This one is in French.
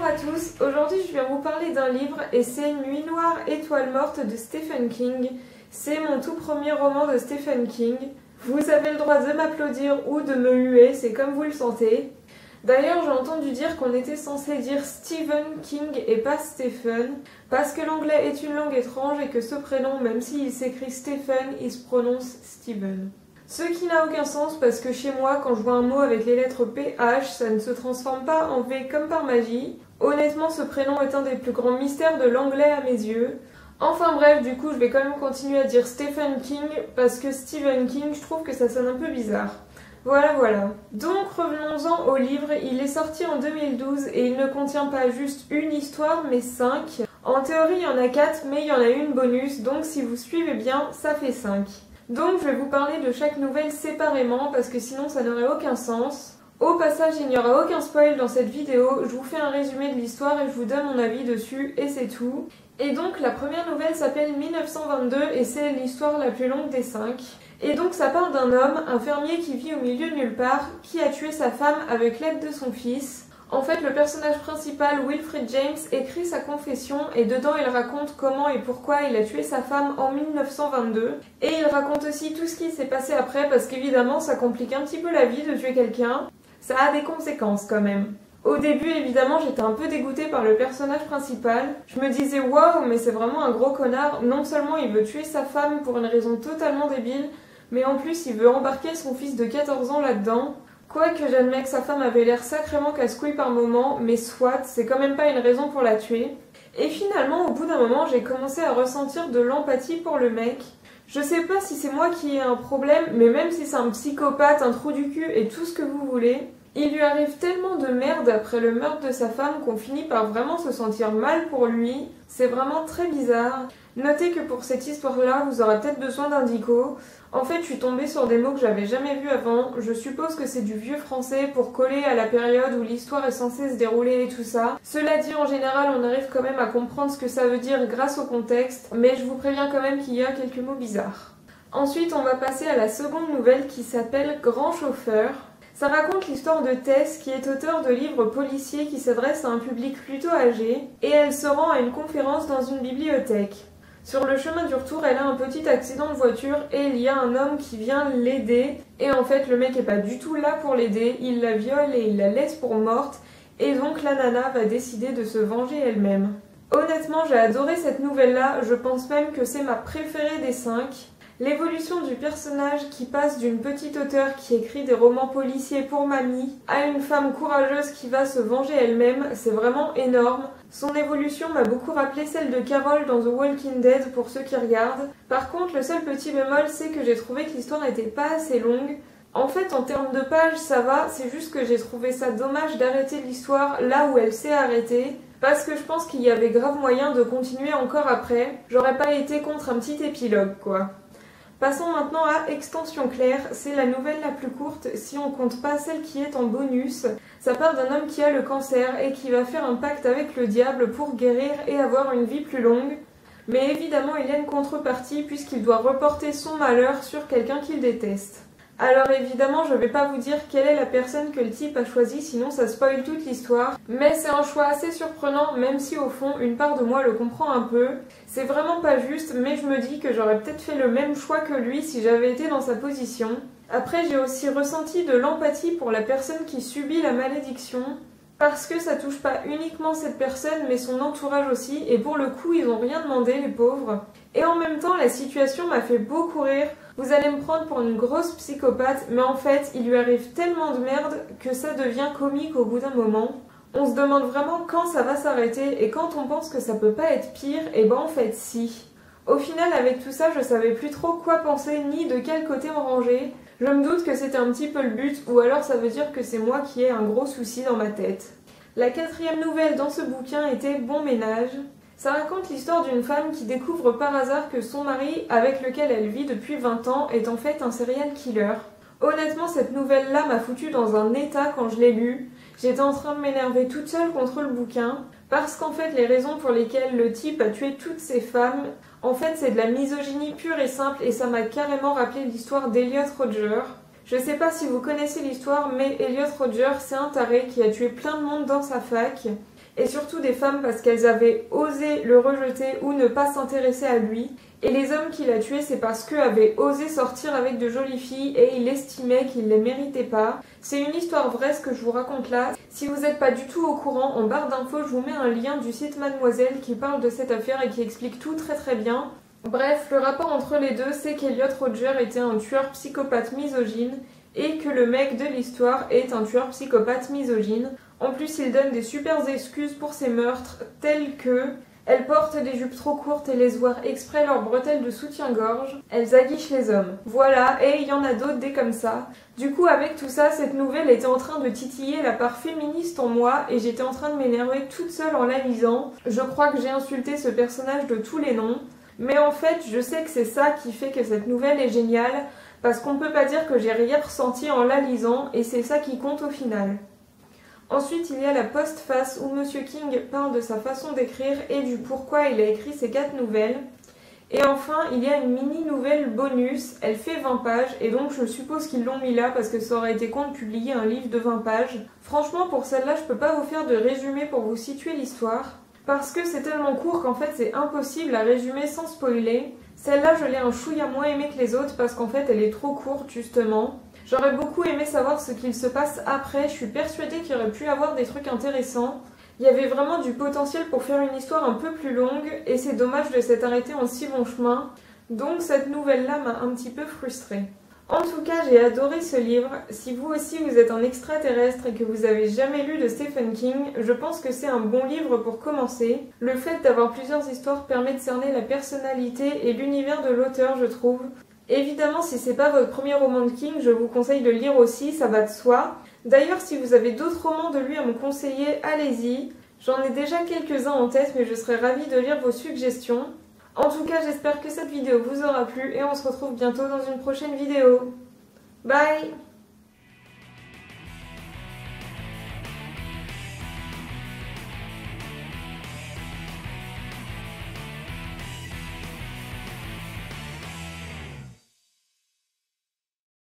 Bonjour à tous, aujourd'hui je viens vous parler d'un livre et c'est Nuit noire, étoile morte de Stephen King. C'est mon tout premier roman de Stephen King. Vous avez le droit de m'applaudir ou de me huer, c'est comme vous le sentez. D'ailleurs, j'ai entendu dire qu'on était censé dire Stephen King et pas Stephen, parce que l'anglais est une langue étrange et que ce prénom, même s'il s'écrit Stephen, il se prononce Steven. Ce qui n'a aucun sens parce que chez moi, quand je vois un mot avec les lettres PH, ça ne se transforme pas en V comme par magie. Honnêtement, ce prénom est un des plus grands mystères de l'anglais à mes yeux. Enfin bref, du coup, je vais quand même continuer à dire Stephen King parce que Stephen King, je trouve que ça sonne un peu bizarre. Voilà. Donc revenons-en au livre, il est sorti en 2012 et il ne contient pas juste une histoire mais 5. En théorie il y en a 4 mais il y en a une bonus, donc si vous suivez bien, ça fait 5. Donc je vais vous parler de chaque nouvelle séparément parce que sinon ça n'aurait aucun sens. Au passage, il n'y aura aucun spoil dans cette vidéo, je vous fais un résumé de l'histoire et je vous donne mon avis dessus et c'est tout. Et donc la première nouvelle s'appelle 1922 et c'est l'histoire la plus longue des 5. Et donc ça parle d'un homme, un fermier qui vit au milieu de nulle part, qui a tué sa femme avec l'aide de son fils. En fait, le personnage principal, Wilfred James, écrit sa confession et dedans il raconte comment et pourquoi il a tué sa femme en 1922. Et il raconte aussi tout ce qui s'est passé après parce qu'évidemment ça complique un petit peu la vie de tuer quelqu'un. Ça a des conséquences quand même. Au début, évidemment, j'étais un peu dégoûtée par le personnage principal. Je me disais, waouh, mais c'est vraiment un gros connard. Non seulement il veut tuer sa femme pour une raison totalement débile, mais en plus il veut embarquer son fils de 14 ans là-dedans. Quoique j'admets que sa femme avait l'air sacrément casse-couille par moment, mais soit, c'est quand même pas une raison pour la tuer. Et finalement, au bout d'un moment, j'ai commencé à ressentir de l'empathie pour le mec. Je sais pas si c'est moi qui ai un problème, mais même si c'est un psychopathe, un trou du cul et tout ce que vous voulez, il lui arrive tellement de merde après le meurtre de sa femme qu'on finit par vraiment se sentir mal pour lui. C'est vraiment très bizarre. Notez que pour cette histoire-là, vous aurez peut-être besoin d'un dico. En fait, je suis tombée sur des mots que j'avais jamais vus avant. Je suppose que c'est du vieux français pour coller à la période où l'histoire est censée se dérouler et tout ça. Cela dit, en général, on arrive quand même à comprendre ce que ça veut dire grâce au contexte, mais je vous préviens quand même qu'il y a quelques mots bizarres. Ensuite, on va passer à la seconde nouvelle qui s'appelle Grand Chauffeur. Ça raconte l'histoire de Tess qui est auteure de livres policiers qui s'adressent à un public plutôt âgé et elle se rend à une conférence dans une bibliothèque. Sur le chemin du retour, elle a un petit accident de voiture et il y a un homme qui vient l'aider et en fait le mec est pas du tout là pour l'aider, il la viole et il la laisse pour morte et donc la nana va décider de se venger elle-même. Honnêtement, j'ai adoré cette nouvelle-là, je pense même que c'est ma préférée des 5. L'évolution du personnage qui passe d'une petite auteure qui écrit des romans policiers pour mamie à une femme courageuse qui va se venger elle-même, c'est vraiment énorme. Son évolution m'a beaucoup rappelé celle de Carol dans The Walking Dead pour ceux qui regardent. Par contre, le seul petit bémol, c'est que j'ai trouvé que l'histoire n'était pas assez longue. En fait, en termes de pages, ça va, c'est juste que j'ai trouvé ça dommage d'arrêter l'histoire là où elle s'est arrêtée. Parce que je pense qu'il y avait grave moyen de continuer encore après. J'aurais pas été contre un petit épilogue, quoi. Passons maintenant à Extension Claire, c'est la nouvelle la plus courte si on compte pas celle qui est en bonus. Ça parle d'un homme qui a le cancer et qui va faire un pacte avec le diable pour guérir et avoir une vie plus longue. Mais évidemment il y a une contrepartie puisqu'il doit reporter son malheur sur quelqu'un qu'il déteste. Alors évidemment je vais pas vous dire quelle est la personne que le type a choisi sinon ça spoil toute l'histoire, mais c'est un choix assez surprenant même si au fond une part de moi le comprend un peu. C'est vraiment pas juste mais je me dis que j'aurais peut-être fait le même choix que lui si j'avais été dans sa position. Après j'ai aussi ressenti de l'empathie pour la personne qui subit la malédiction, parce que ça touche pas uniquement cette personne mais son entourage aussi et pour le coup ils ont rien demandé les pauvres. Et en même temps la situation m'a fait beaucoup rire. Vous allez me prendre pour une grosse psychopathe, mais en fait, il lui arrive tellement de merde que ça devient comique au bout d'un moment. On se demande vraiment quand ça va s'arrêter, et quand on pense que ça peut pas être pire, et ben en fait si. Au final, avec tout ça, je savais plus trop quoi penser, ni de quel côté en ranger. Je me doute que c'était un petit peu le but, ou alors ça veut dire que c'est moi qui ai un gros souci dans ma tête. La quatrième nouvelle dans ce bouquin était Bon Ménage. Ça raconte l'histoire d'une femme qui découvre par hasard que son mari, avec lequel elle vit depuis 20 ans, est en fait un serial killer. Honnêtement, cette nouvelle-là m'a foutu dans un état quand je l'ai lue. J'étais en train de m'énerver toute seule contre le bouquin, parce qu'en fait, les raisons pour lesquelles le type a tué toutes ces femmes, en fait, c'est de la misogynie pure et simple, et ça m'a carrément rappelé l'histoire d'Elliot Rodger. Je sais pas si vous connaissez l'histoire, mais Elliot Rodger, c'est un taré qui a tué plein de monde dans sa fac. et surtout des femmes parce qu'elles avaient osé le rejeter ou ne pas s'intéresser à lui. Et les hommes qu'il a tués, c'est parce qu'eux avaient osé sortir avec de jolies filles et il estimait qu'ils les méritaient pas. C'est une histoire vraie ce que je vous raconte là. Si vous n'êtes pas du tout au courant, en barre d'infos, je vous mets un lien du site Mademoiselle qui parle de cette affaire et qui explique tout très bien. Bref, le rapport entre les deux, c'est qu'Elliot Rodger était un tueur psychopathe misogyne et que le mec de l'histoire est un tueur psychopathe misogyne. En plus, il donne des super excuses pour ses meurtres, telles que elles portent des jupes trop courtes et laissent voir exprès leurs bretelles de soutien-gorge. Elles aguichent les hommes. Voilà, et il y en a d'autres des comme ça. Du coup, avec tout ça, cette nouvelle était en train de titiller la part féministe en moi et j'étais en train de m'énerver toute seule en la lisant. Je crois que j'ai insulté ce personnage de tous les noms. Mais en fait, je sais que c'est ça qui fait que cette nouvelle est géniale, parce qu'on peut pas dire que j'ai rien ressenti en la lisant, et c'est ça qui compte au final. Ensuite, il y a la postface où Monsieur King parle de sa façon d'écrire et du pourquoi il a écrit ces 4 nouvelles. Et enfin, il y a une mini-nouvelle bonus, elle fait 20 pages, et donc je suppose qu'ils l'ont mis là parce que ça aurait été con de publier un livre de 20 pages. Franchement, pour celle-là, je peux pas vous faire de résumé pour vous situer l'histoire, parce que c'est tellement court qu'en fait c'est impossible à résumer sans spoiler. Celle-là, je l'ai un chouïa moins aimée que les autres parce qu'en fait elle est trop courte justement. J'aurais beaucoup aimé savoir ce qu'il se passe après, je suis persuadée qu'il aurait pu avoir des trucs intéressants. Il y avait vraiment du potentiel pour faire une histoire un peu plus longue et c'est dommage de s'être arrêté en si bon chemin. Donc cette nouvelle-là m'a un petit peu frustrée. En tout cas, j'ai adoré ce livre. Si vous aussi vous êtes un extraterrestre et que vous avez jamais lu de Stephen King, je pense que c'est un bon livre pour commencer. Le fait d'avoir plusieurs histoires permet de cerner la personnalité et l'univers de l'auteur, je trouve. Évidemment, si c'est pas votre premier roman de King, je vous conseille de le lire aussi, ça va de soi. D'ailleurs, si vous avez d'autres romans de lui à me conseiller, allez-y. J'en ai déjà quelques-uns en tête, mais je serais ravie de lire vos suggestions. En tout cas, j'espère que cette vidéo vous aura plu et on se retrouve bientôt dans une prochaine vidéo. Bye!